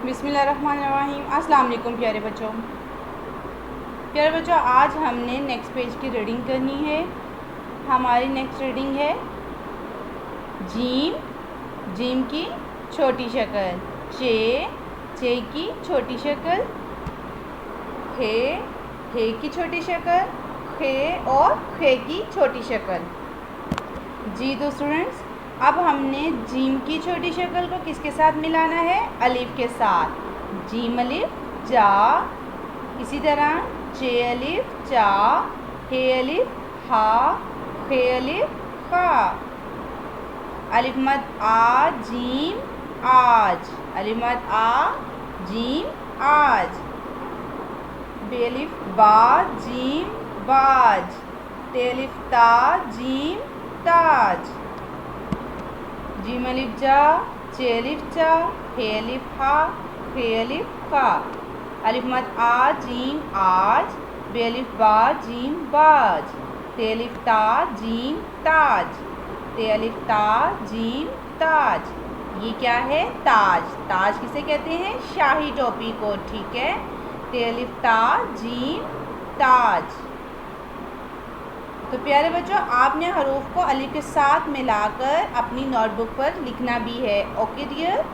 बिस्मिल्लाहिर्रहमानिर्रहीम। अस्सलाम वालेकुम प्यारे बच्चों। आज हमने नेक्स्ट पेज की रीडिंग करनी है। हमारी नेक्स्ट रीडिंग है जीम। जीम की छोटी शक्ल, चे की छोटी शक्ल, हे की छोटी शक्ल, खे और खे की छोटी शक्ल। जी तो स्टूडेंट्स, अब हमने जीम की छोटी शक्ल को किसके साथ मिलाना है? अलिफ के साथ। जीम अलिफ जा, इसी तरह चे अलिफ चा, हे अलिफ हा, खे अलिफ खा। अलिफ मद आ जीम आज, अलिफ मद आ जीम आज। बे अलिफ बा जीम बाज, ते अलिफ ता जीम ताज। जीम अलिफ जा, चे अलिफ चा, हे अलिफ हा, खे अलिफ खा। अलिफ मद आ जीम आज, बे अलिफ बा जीम बाज, ते अलिफ ता जीम ताज, ते अलिफ ता जीम ताज। ये क्या है? ताज। ताज किसे कहते हैं? शाही टोपी को, ठीक है। ते अलिफ ता जीम ताज। तो प्यारे बच्चों, आपने हरूफ को अलिफ के साथ मिलाकर अपनी नोटबुक पर लिखना भी है। Okay dear.